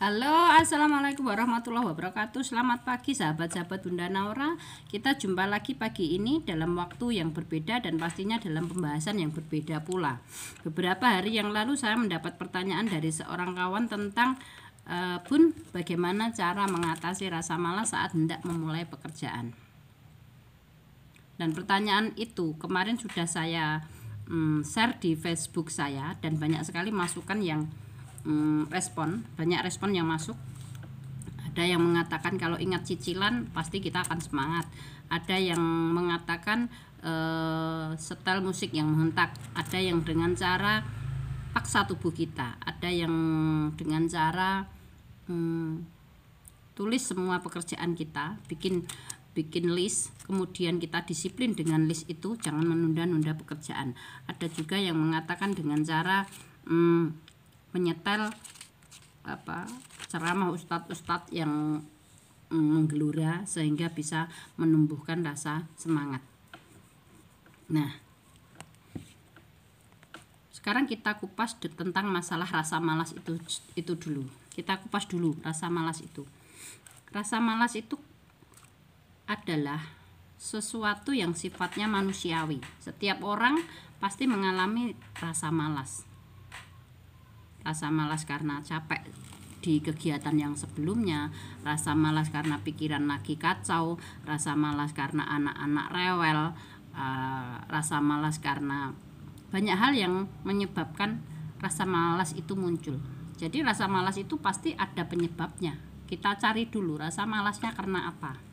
Halo, assalamualaikum warahmatullahi wabarakatuh. Selamat pagi sahabat-sahabat Bunda Naura. Kita jumpa lagi pagi ini dalam waktu yang berbeda dan pastinya dalam pembahasan yang berbeda pula. Beberapa hari yang lalu saya mendapat pertanyaan dari seorang kawan tentang Bun, bagaimana cara mengatasi rasa malas saat hendak memulai pekerjaan. Dan pertanyaan itu kemarin sudah saya share di Facebook saya, dan banyak sekali masukan yang banyak respon yang masuk. Ada yang mengatakan kalau ingat cicilan pasti kita akan semangat. Ada yang mengatakan setel musik yang menghentak. Ada yang dengan cara paksa tubuh kita. Ada yang dengan cara tulis semua pekerjaan kita, bikin list, kemudian kita disiplin dengan list itu, jangan menunda-nunda pekerjaan. Ada juga yang mengatakan dengan cara menyetel ceramah ustadz-ustadz yang menggelura sehingga bisa menumbuhkan rasa semangat. Nah, sekarang kita kupas tentang masalah rasa malas itu dulu. Kita kupas dulu rasa malas itu. Rasa malas itu adalah sesuatu yang sifatnya manusiawi. Setiap orang pasti mengalami rasa malas. Rasa malas karena capek di kegiatan yang sebelumnya, rasa malas karena pikiran lagi kacau, rasa malas karena anak-anak rewel, rasa malas karena banyak hal yang menyebabkan rasa malas itu muncul. Jadi rasa malas itu pasti ada penyebabnya. Kita cari dulu rasa malasnya karena apa.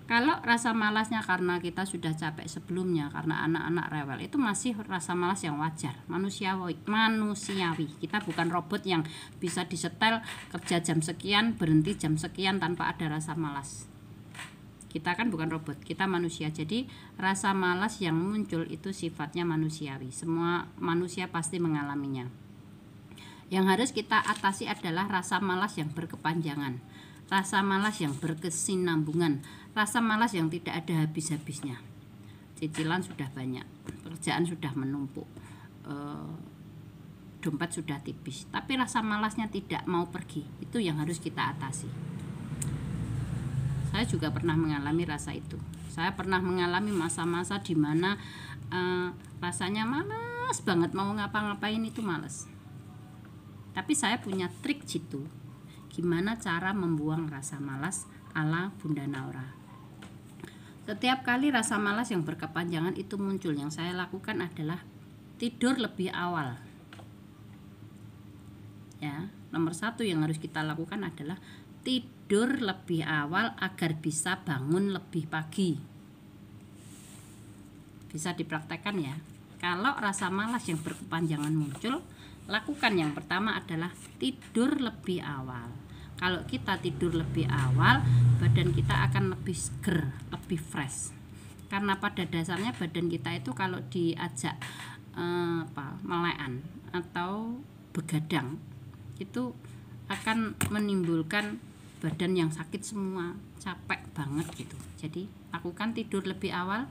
Kalau rasa malasnya karena kita sudah capek sebelumnya, karena anak-anak rewel, itu masih rasa malas yang wajar, manusiawi. Kita bukan robot yang bisa disetel kerja jam sekian, berhenti jam sekian tanpa ada rasa malas. Kita kan bukan robot, kita manusia. Jadi rasa malas yang muncul itu sifatnya manusiawi. Semua manusia pasti mengalaminya. Yang harus kita atasi adalah rasa malas yang berkepanjangan, rasa malas yang berkesinambungan, rasa malas yang tidak ada habis-habisnya. Cicilan sudah banyak, pekerjaan sudah menumpuk, dompet sudah tipis, tapi rasa malasnya tidak mau pergi. Itu yang harus kita atasi. Saya juga pernah mengalami rasa itu. Saya pernah mengalami masa-masa di mana rasanya malas banget, mau ngapa-ngapain itu malas. Tapi saya punya trik jitu. Gimana cara membuang rasa malas ala Bunda Naura. Setiap kali rasa malas yang berkepanjangan itu muncul, yang saya lakukan adalah tidur lebih awal. Ya, nomor 1 yang harus kita lakukan adalah tidur lebih awal agar bisa bangun lebih pagi. Bisa dipraktekkan ya. Kalau rasa malas yang berkepanjangan muncul, lakukan yang pertama adalah tidur lebih awal. Kalau kita tidur lebih awal, badan kita akan lebih seger, lebih fresh. Karena pada dasarnya badan kita itu kalau diajak melekan atau begadang, itu akan menimbulkan badan yang sakit semua, capek banget gitu. Jadi lakukan tidur lebih awal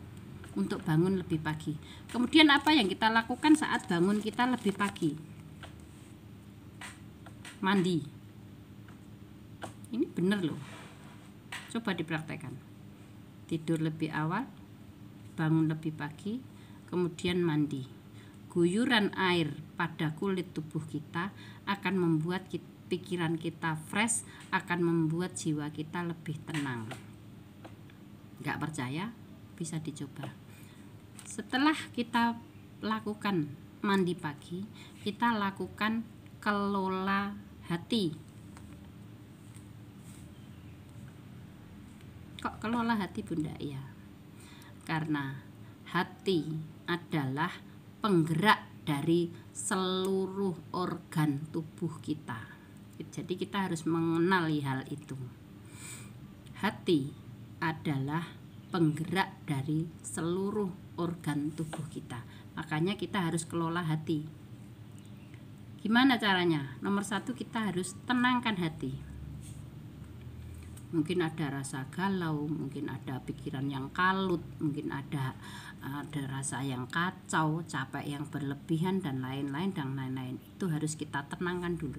untuk bangun lebih pagi. Kemudian apa yang kita lakukan saat bangun kita lebih pagi? Mandi. Ini bener loh, coba dipraktekkan. Tidur lebih awal, bangun lebih pagi, kemudian mandi. Guyuran air pada kulit tubuh kita akan membuat pikiran kita fresh, akan membuat jiwa kita lebih tenang. Gak percaya? Bisa dicoba. Setelah kita lakukan mandi pagi, kita lakukan kelola hati. Kok kelola hati Bunda? Ya, karena hati adalah penggerak dari seluruh organ tubuh kita. Jadi kita harus mengenali hal itu. Hati adalah penggerak dari seluruh organ tubuh kita. Makanya kita harus kelola hati. Gimana caranya? Nomor 1, kita harus tenangkan hati. Mungkin ada rasa galau, mungkin ada pikiran yang kalut, mungkin ada rasa yang kacau, capek yang berlebihan dan lain-lain. Itu harus kita tenangkan dulu.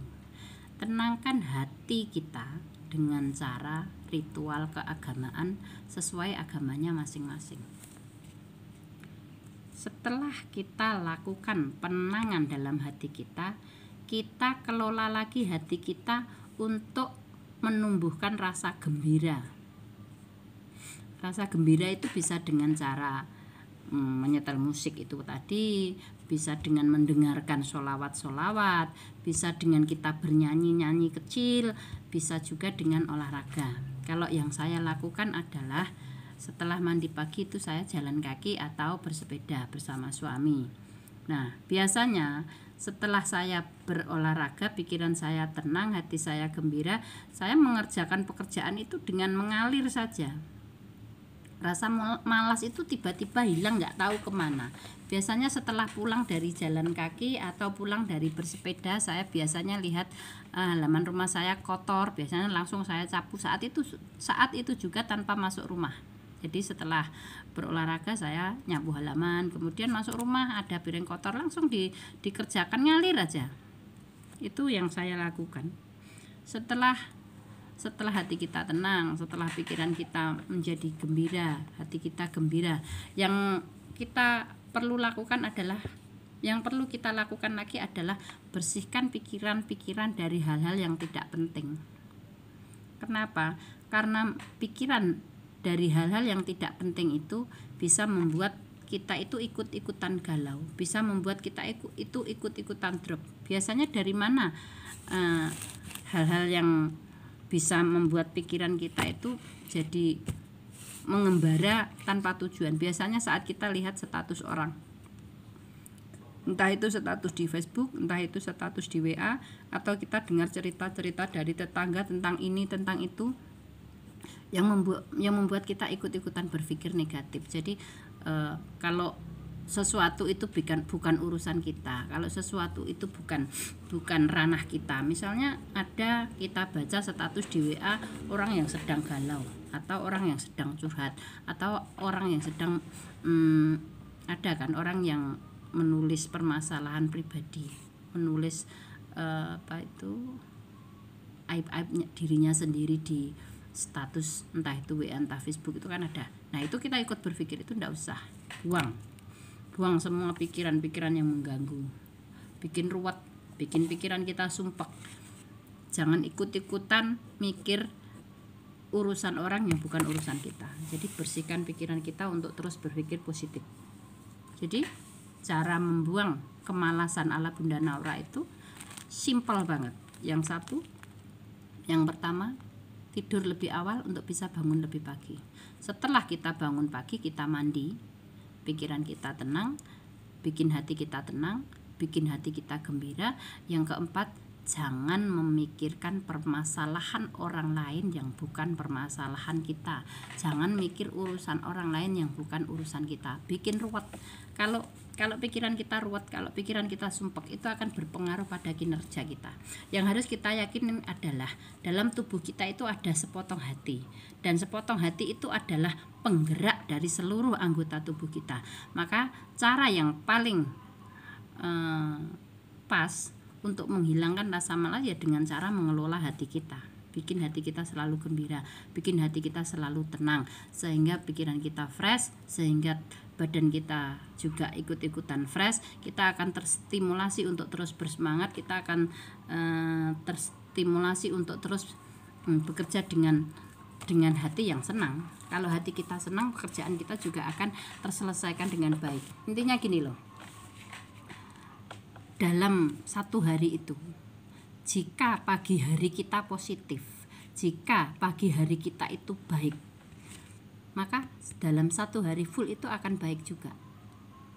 Tenangkan hati kita dengan cara ritual keagamaan sesuai agamanya masing-masing. Setelah kita lakukan penenangan dalam hati kita, kita kelola lagi hati kita untuk menumbuhkan rasa gembira. Rasa gembira itu bisa dengan cara menyetel musik itu tadi, bisa dengan mendengarkan sholawat-sholawat, bisa dengan kita bernyanyi-nyanyi kecil, bisa juga dengan olahraga. Kalau yang saya lakukan adalah setelah mandi pagi itu saya jalan kaki atau bersepeda bersama suami. Nah, biasanya setelah saya berolahraga, pikiran saya tenang, hati saya gembira, saya mengerjakan pekerjaan itu dengan mengalir saja. Rasa malas itu tiba-tiba hilang, nggak tahu kemana. Biasanya setelah pulang dari jalan kaki atau pulang dari bersepeda, saya biasanya lihat halaman rumah saya kotor, biasanya langsung saya sapu saat itu juga tanpa masuk rumah. Jadi setelah berolahraga saya nyapu halaman, kemudian masuk rumah ada piring kotor langsung dikerjakan, ngalir aja. Itu yang saya lakukan. Setelah hati kita tenang, setelah pikiran kita menjadi gembira, hati kita gembira, yang perlu kita lakukan lagi adalah bersihkan pikiran-pikiran dari hal-hal yang tidak penting. Kenapa? Karena pikiran dari hal-hal yang tidak penting itu bisa membuat kita itu ikut-ikutan galau, bisa membuat kita itu ikut-ikutan drop. Biasanya dari mana hal-hal yang bisa membuat pikiran kita itu jadi mengembara tanpa tujuan? Biasanya saat kita lihat status orang, entah itu status di Facebook, entah itu status di WA, atau kita dengar cerita-cerita dari tetangga tentang ini, tentang itu, yang membuat kita ikut-ikutan berpikir negatif. Jadi kalau sesuatu itu bukan urusan kita, kalau sesuatu itu bukan ranah kita. Misalnya kita baca status di WA orang yang sedang galau, atau orang yang sedang curhat, atau orang yang sedang ada kan orang yang menulis permasalahan pribadi, menulis aib-aibnya dirinya sendiri di status, entah itu WA entah Facebook, itu kan ada. Nah, itu kita ikut berpikir, itu enggak usah, buang semua pikiran-pikiran yang mengganggu, bikin ruwet, bikin pikiran kita sumpek. Jangan ikut-ikutan mikir urusan orang yang bukan urusan kita. Jadi bersihkan pikiran kita untuk terus berpikir positif. Jadi cara membuang kemalasan ala Bunda Naura itu simpel banget. Yang pertama, tidur lebih awal untuk bisa bangun lebih pagi. Setelah kita bangun pagi, kita mandi, pikiran kita tenang, bikin hati kita tenang, bikin hati kita gembira. Yang keempat, jangan memikirkan permasalahan orang lain yang bukan permasalahan kita. Jangan mikir urusan orang lain yang bukan urusan kita. Bikin ruwet. Kalau pikiran kita ruwet, kalau pikiran kita sumpek, itu akan berpengaruh pada kinerja kita. Yang harus kita yakinin adalah dalam tubuh kita itu ada sepotong hati, dan sepotong hati itu adalah penggerak dari seluruh anggota tubuh kita. Maka cara yang paling pas untuk menghilangkan rasa malas ya dengan cara mengelola hati kita. Bikin hati kita selalu gembira, bikin hati kita selalu tenang, sehingga pikiran kita fresh, sehingga badan kita juga ikut-ikutan fresh. Kita akan terstimulasi untuk terus bersemangat, kita akan terstimulasi untuk terus bekerja dengan hati yang senang. Kalau hati kita senang, pekerjaan kita juga akan terselesaikan dengan baik. Intinya gini loh, dalam satu hari itu, jika pagi hari kita positif, jika pagi hari kita itu baik, maka dalam satu hari full itu akan baik juga.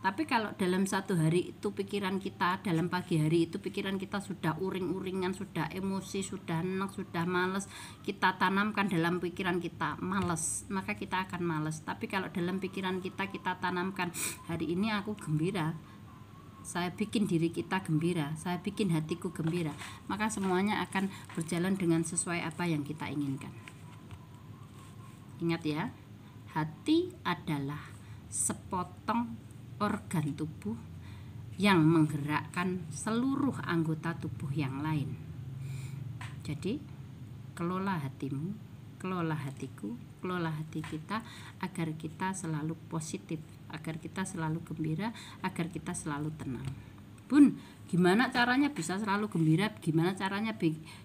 Tapi kalau dalam satu hari itu pikiran kita, dalam pagi hari itu pikiran kita sudah uring-uringan, sudah emosi, sudah enak, sudah males, kita tanamkan dalam pikiran kita males, maka kita akan males. Tapi kalau dalam pikiran kita tanamkan, hari ini aku gembira, saya bikin diri kita gembira, saya bikin hatiku gembira, maka semuanya akan berjalan dengan sesuai apa yang kita inginkan. Ingat ya, hati adalah sepotong organ tubuh yang menggerakkan seluruh anggota tubuh yang lain. Jadi kelola hatimu, kelola hatiku, kelola hati kita agar kita selalu positif, agar kita selalu gembira, agar kita selalu tenang. Bun, gimana caranya bisa selalu gembira, gimana caranya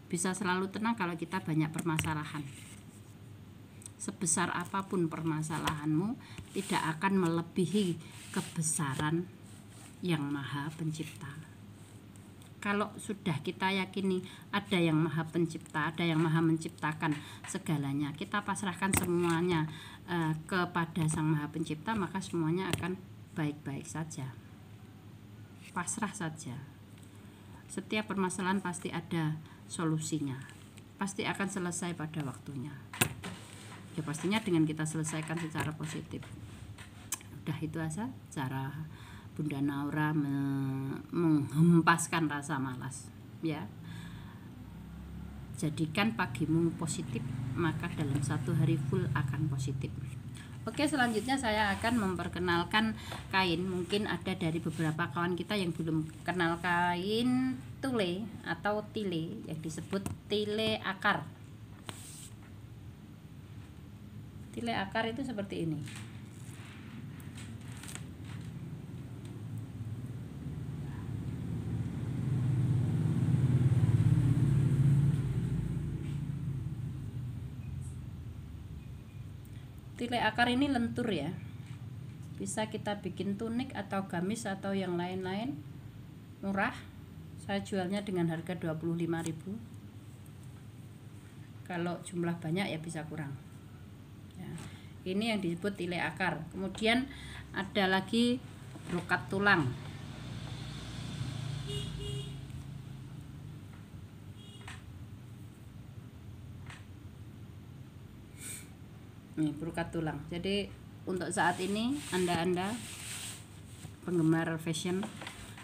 bisa selalu tenang kalau kita banyak permasalahan? Sebesar apapun permasalahanmu, tidak akan melebihi kebesaran yang Maha Pencipta. Kalau sudah kita yakini ada yang Maha Pencipta, ada yang Maha menciptakan segalanya, kita pasrahkan semuanya kepada Sang Maha Pencipta, maka semuanya akan baik-baik saja. Pasrah saja. Setiap permasalahan pasti ada solusinya, pasti akan selesai pada waktunya. Ya pastinya dengan kita selesaikan secara positif. Udah itu aja cara Bunda Naura menghempaskan rasa malas, ya. Jadikan pagimu positif, maka dalam satu hari full akan positif. Oke, selanjutnya saya akan memperkenalkan kain. Mungkin ada dari beberapa kawan kita yang belum kenal kain tule atau tile, yang disebut tile akar. Tile akar itu seperti ini. Tile akar ini lentur ya, bisa kita bikin tunik atau gamis atau yang lain-lain, murah. Saya jualnya dengan harga 25.000. Kalau jumlah banyak ya bisa kurang ya. Ini yang disebut tile akar. Kemudian ada lagi brokat tulang. Ini brokat tulang. Jadi untuk saat ini anda penggemar fashion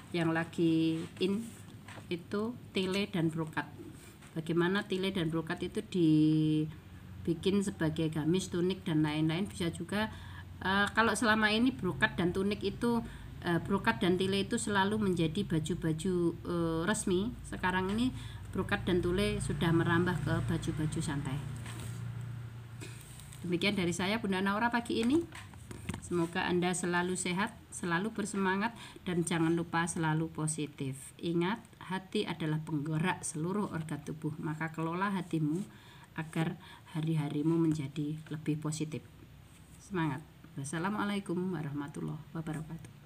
yang lagi in itu tile dan brokat. Bagaimana tile dan brokat itu dibikin sebagai gamis, tunik dan lain-lain. Bisa juga kalau selama ini brokat dan tunik itu brokat dan tile itu selalu menjadi baju-baju resmi. Sekarang ini brokat dan tile sudah merambah ke baju-baju santai. Demikian dari saya Bunda Naura pagi ini. Semoga Anda selalu sehat, selalu bersemangat, dan jangan lupa selalu positif. Ingat, hati adalah penggerak seluruh organ tubuh. Maka kelola hatimu agar hari-harimu menjadi lebih positif. Semangat. Wassalamualaikum warahmatullahi wabarakatuh.